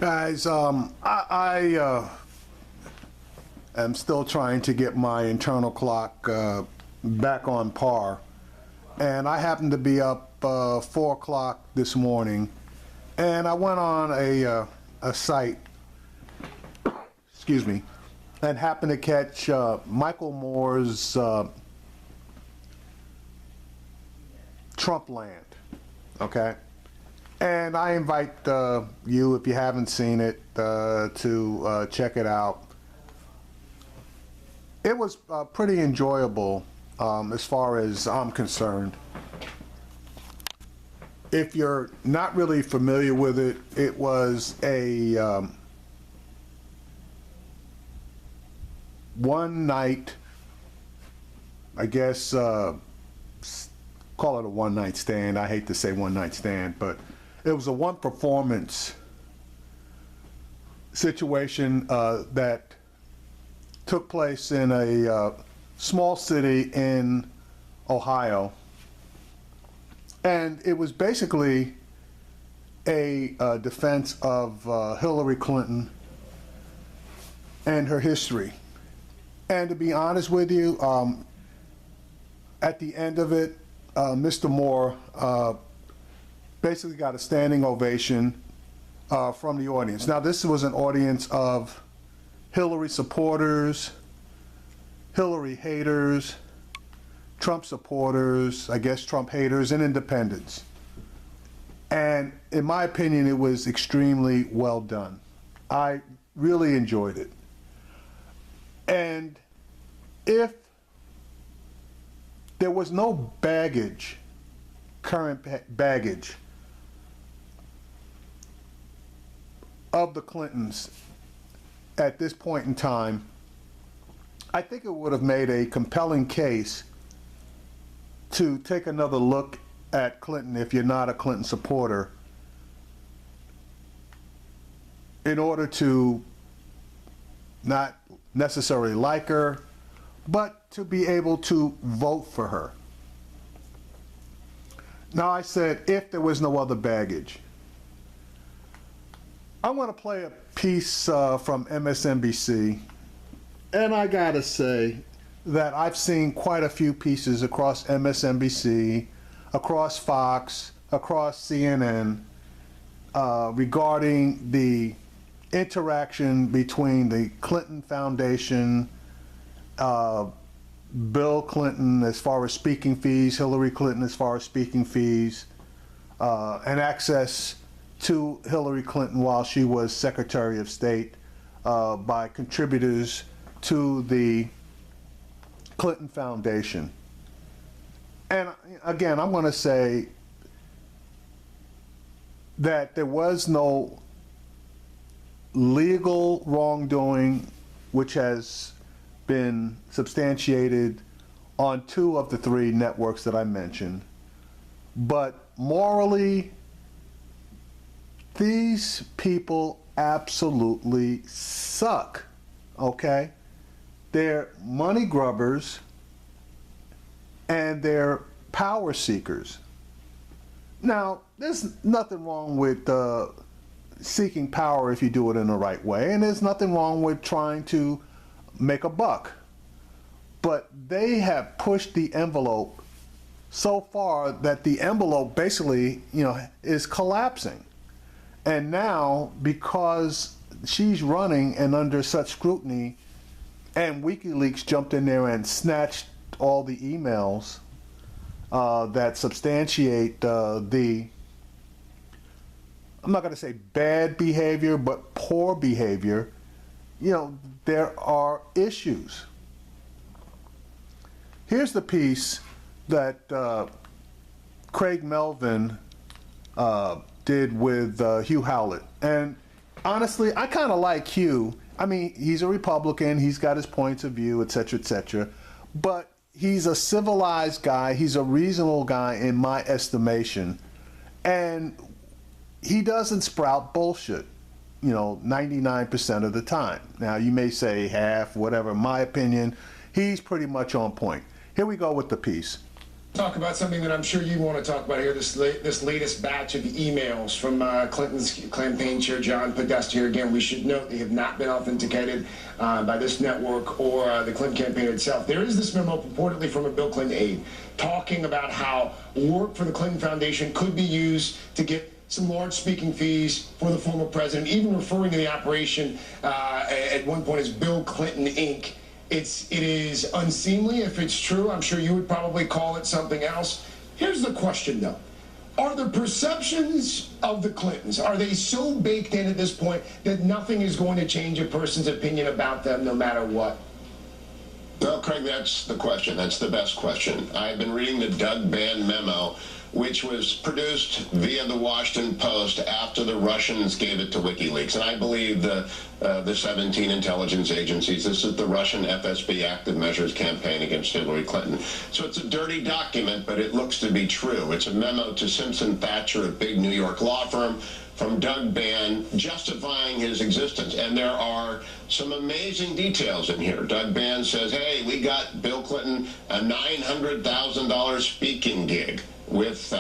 Guys, I am still trying to get my internal clock back on par, and I happened to be up 4 o'clock this morning, and I went on a site, excuse me, and happened to catch Michael Moore's Trump Land, okay? And I invite you, if you haven't seen it, to check it out. It was pretty enjoyable as far as I'm concerned. If you're not really familiar with it, it was a one night, I guess, call it a one night stand. I hate to say one night stand, but it was a one performance situation that took place in a small city in Ohio. And it was basically a defense of Hillary Clinton and her history. And to be honest with you, at the end of it, Mr. Moore basically got a standing ovation from the audience. Now, this was an audience of Hillary supporters, Hillary haters, Trump supporters, I guess Trump haters, and independents. And in my opinion, it was extremely well done. I really enjoyed it. And if there was no baggage, current baggage, of the Clintons at this point in time, I think it would have made a compelling case to take another look at Clinton if you're not a Clinton supporter, in order to not necessarily like her, but to be able to vote for her. Now, I said if there was no other baggage. I want to play a piece from MSNBC, and I gotta say that I've seen quite a few pieces across MSNBC, across Fox, across CNN, regarding the interaction between the Clinton Foundation, Bill Clinton as far as speaking fees, Hillary Clinton as far as speaking fees, and access to Hillary Clinton while she was Secretary of State by contributors to the Clinton Foundation. And again, I'm going to say that there was no legal wrongdoing which has been substantiated on 2 of the 3 networks that I mentioned. But morally, these people absolutely suck, okay? They're money grubbers and they're power seekers. Now, there's nothing wrong with seeking power if you do it in the right way, and there's nothing wrong with trying to make a buck. But they have pushed the envelope so far that the envelope basically, is collapsing. And now, because she's running and under such scrutiny, and WikiLeaks jumped in there and snatched all the emails that substantiate the, I'm not going to say bad behavior, but poor behavior, there are issues. Here's the piece that Craig Melvin did with Hugh Howlett. And honestly, I kind of like Hugh. I mean, he's a Republican, he's got his points of view, etc., etc. But he's a civilized guy, he's a reasonable guy in my estimation. And he doesn't sprout bullshit, 99% of the time. Now, you may say half, whatever. In my opinion, he's pretty much on point. Here we go with the piece. Talk about something that I'm sure you want to talk about here, this latest batch of emails from Clinton's campaign chair, John Podesta. Here again, we should note they have not been authenticated by this network or the Clinton campaign itself. There is this memo purportedly from a Bill Clinton aide talking about how work for the Clinton Foundation could be used to get some large speaking fees for the former president, even referring to the operation at one point as Bill Clinton Inc. It is unseemly if it's true. I'm sure you would probably call it something else. Here's the question, though. Are the perceptions of the Clintons, are they so baked in at this point that nothing is going to change a person's opinion about them no matter what? Well, Craig, that's the question. That's the best question. I've been reading the Doug Band memo, which was produced via the Washington Post after the Russians gave it to WikiLeaks. And I believe the 17 intelligence agencies, this is the Russian FSB active measures campaign against Hillary Clinton. So it's a dirty document, but it looks to be true. It's a memo to Simpson Thacher, a big New York law firm, from Doug Band justifying his existence. And there are some amazing details in here. Doug Band says, hey, we got Bill Clinton a $900,000 speaking gig with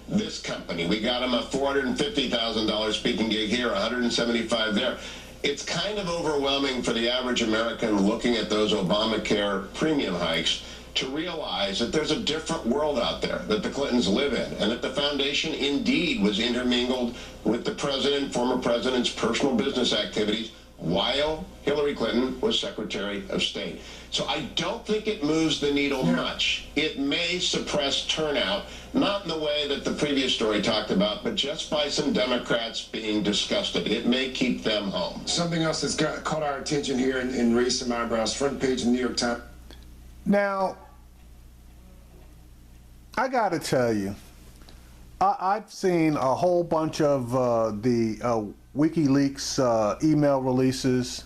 this company. We got him a $450,000 speaking gig here, $175,000 there. It's kind of overwhelming for the average American looking at those Obamacare premium hikes to realize that there's a different world out there that the Clintons live in, and that the foundation indeed was intermingled with the president, former president's personal business activities while Hillary Clinton was Secretary of State. So I don't think it moves the needle much. It may suppress turnout, not in the way that the previous story talked about, but just by some Democrats being disgusted. It may keep them home. Something else that's caught our attention here and raised some eyebrows, front page of the New York Times. Now, I got to tell you, I've seen a whole bunch of the WikiLeaks email releases,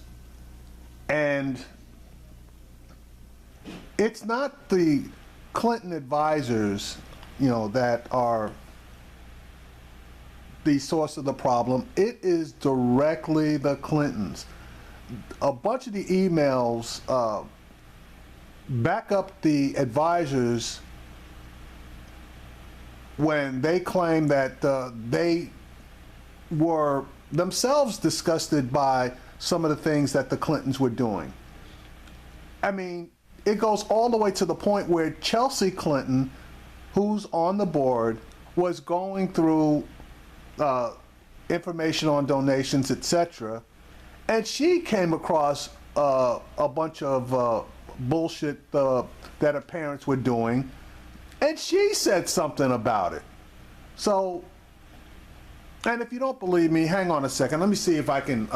and it's not the Clinton advisors, that are the source of the problem. It is directly the Clintons. A bunch of the emails back up the advisors when they claim that they were themselves disgusted by some of the things that the Clintons were doing. I mean, it goes all the way to the point where Chelsea Clinton, who's on the board, was going through information on donations, etc., and she came across a bunch of bullshit that her parents were doing, and she said something about it. So, and if you don't believe me, hang on a second. Let me see if I can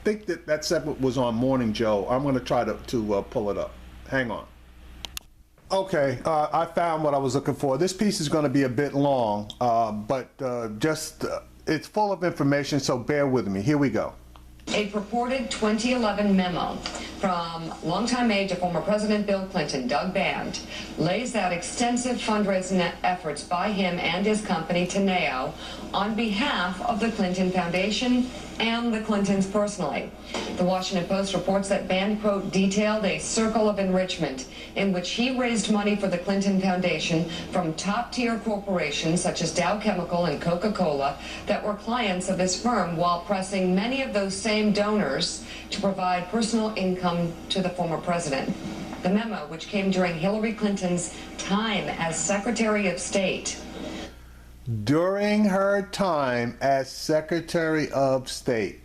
think that segment was on Morning Joe. I'm going to try to pull it up. Hang on. Okay, I found what I was looking for. This piece is going to be a bit long, but it's full of information, so bear with me. Here we go. A purported 2011 memo from longtime aide to former President Bill Clinton, Doug Band, lays out extensive fundraising efforts by him and his company, Teneo, on behalf of the Clinton Foundation and the Clintons personally. The Washington Post reports that Band, quote, detailed a circle of enrichment in which he raised money for the Clinton Foundation from top-tier corporations such as Dow Chemical and Coca-Cola that were clients of his firm, while pressing many of those same donors to provide personal income to the former president. The memo, which came during Hillary Clinton's time as Secretary of State, during her time as Secretary of State,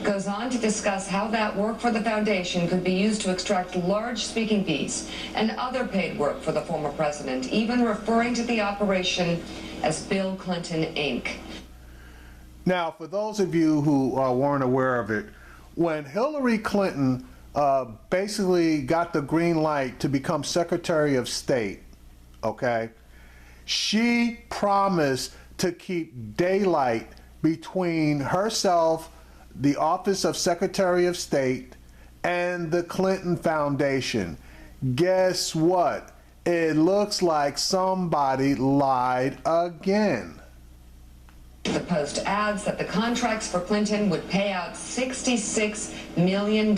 goes on to discuss how that work for the foundation could be used to extract large speaking fees and other paid work for the former president, even referring to the operation as Bill Clinton Inc. Now, for those of you who weren't aware of it, when Hillary Clinton basically got the green light to become Secretary of State, okay, she promised to keep daylight between herself, the office of Secretary of State, and the Clinton Foundation. Guess what? It looks like somebody lied again. The Post adds that the contracts for Clinton would pay out $66 million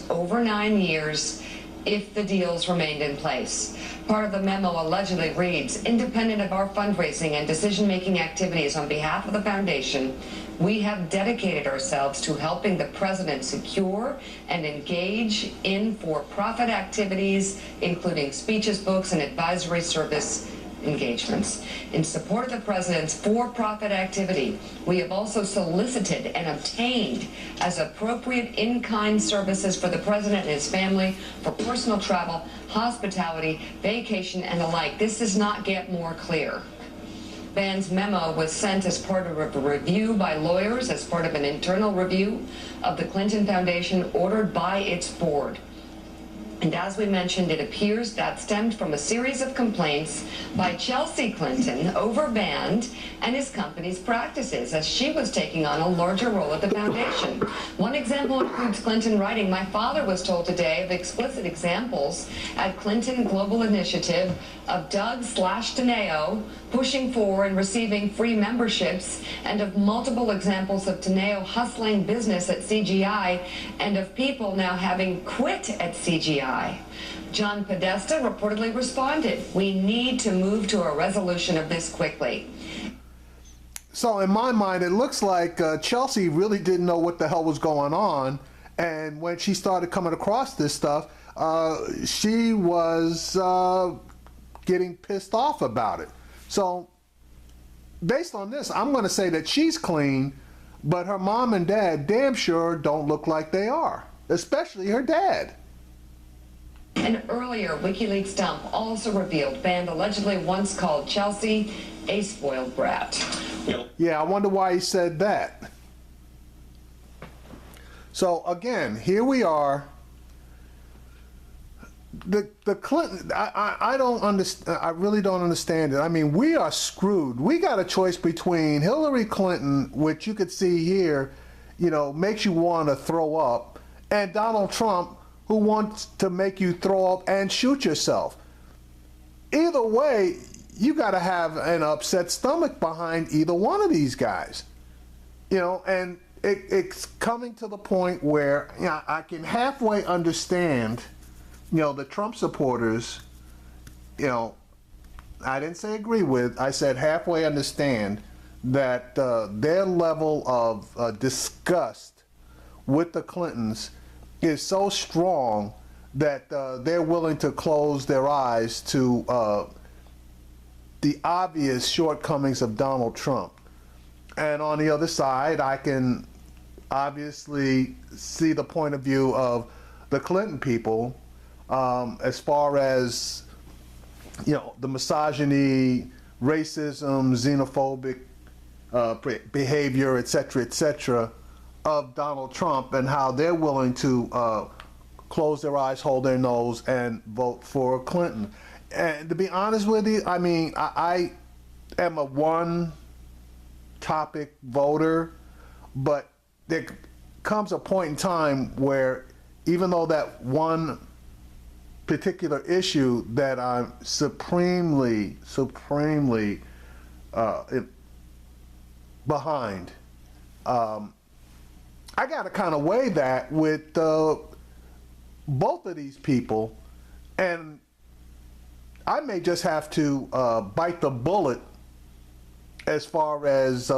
over 9 years if the deals remained in place. Part of the memo allegedly reads, independent of our fundraising and decision-making activities on behalf of the foundation, we have dedicated ourselves to helping the president secure and engage in for-profit activities, including speeches, books, and advisory service engagements. In support of the president's for-profit activity, we have also solicited and obtained as appropriate in-kind services for the president and his family for personal travel, hospitality, vacation, and the like. This does not get more clear. Band's memo was sent as part of a review by lawyers, as part of an internal review of the Clinton Foundation ordered by its board. And as we mentioned, it appears that stemmed from a series of complaints by Chelsea Clinton over Band and his company's practices as she was taking on a larger role at the foundation. One example includes Clinton writing, "My father was told today of explicit examples at Clinton Global Initiative of Doug/Teneo pushing for and receiving free memberships, and of multiple examples of Teneo hustling business at CGI, and of people now having quit at CGI. John Podesta reportedly responded, "We need to move to a resolution of this quickly." So in my mind, it looks like Chelsea really didn't know what the hell was going on, and when she started coming across this stuff, she was getting pissed off about it. So based on this, I'm going to say that she's clean, but her mom and dad damn sure don't look like they are, especially her dad. An earlier WikiLeaks dump also revealed Band allegedly once called Chelsea a spoiled brat. Yeah, I wonder why he said that. So again, here we are. The Clinton, I don't understand. I really don't understand it. I mean, we are screwed. We got a choice between Hillary Clinton, which you could see here, you know, makes you want to throw up, and Donald Trump, who wants to make you throw up and shoot yourself. Either way, you got to have an upset stomach behind either one of these guys, you know, and it's coming to the point where, you know, I can halfway understand, you know, the Trump supporters, you know, I didn't say agree with, I said halfway understand that their level of disgust with the Clintons is so strong that they're willing to close their eyes to the obvious shortcomings of Donald Trump. And on the other side, I can obviously see the point of view of the Clinton people, as far as, you know, the misogyny, racism, xenophobic behavior, etc., of Donald Trump, and how they're willing to close their eyes, hold their nose, and vote for Clinton. And to be honest with you, I mean, I am a one-topic voter, but there comes a point in time where even though that one particular issue that I'm supremely behind, I got to kind of weigh that with both of these people, and I may just have to bite the bullet as far as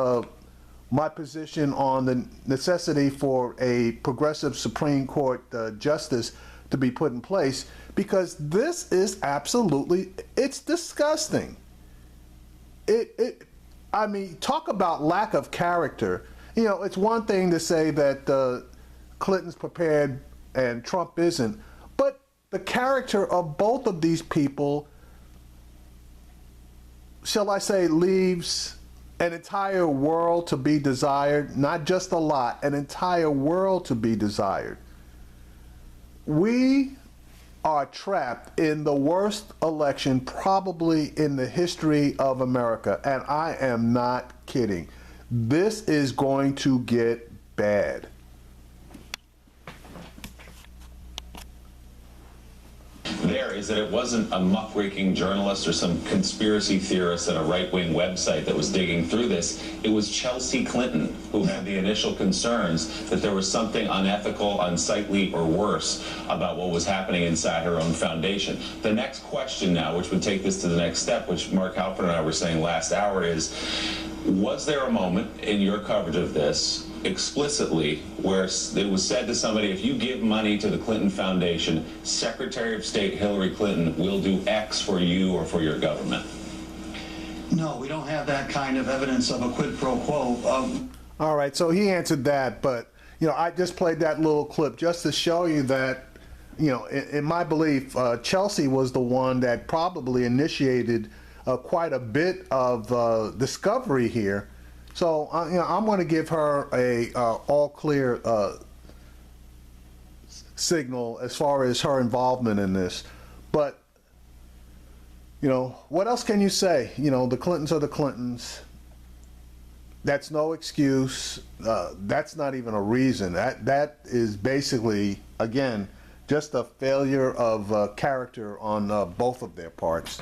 my position on the necessity for a progressive Supreme Court justice to be put in place, because this is absolutely, it's disgusting. I mean, talk about lack of character. You know, it's one thing to say that Clinton's prepared and Trump isn't, but the character of both of these people, shall I say, leaves an entire world to be desired, not just a lot, an entire world to be desired. We are trapped in the worst election probably in the history of America, and I am not kidding. This is going to get bad. there is that it wasn't a muckraking journalist or some conspiracy theorist at a right-wing website that was digging through this. It was Chelsea Clinton who had the initial concerns that there was something unethical, unsightly, or worse about what was happening inside her own foundation. The next question now, which would take this to the next step, which Mark Halford and I were saying last hour, is, was there a moment in your coverage of this explicitly where it was said to somebody, if you give money to the Clinton Foundation, Secretary of State Hillary Clinton will do X for you or for your government? No, we don't have that kind of evidence of a quid pro quo. All right, so he answered that, but, you know, I just played that little clip just to show you that, you know, in my belief, Chelsea was the one that probably initiated quite a bit of discovery here. So, you know, I'm going to give her a all clear signal as far as her involvement in this. But, you know, what else can you say? You know, the Clintons are the Clintons. That's no excuse. That's not even a reason. That is basically, again, just a failure of character on both of their parts.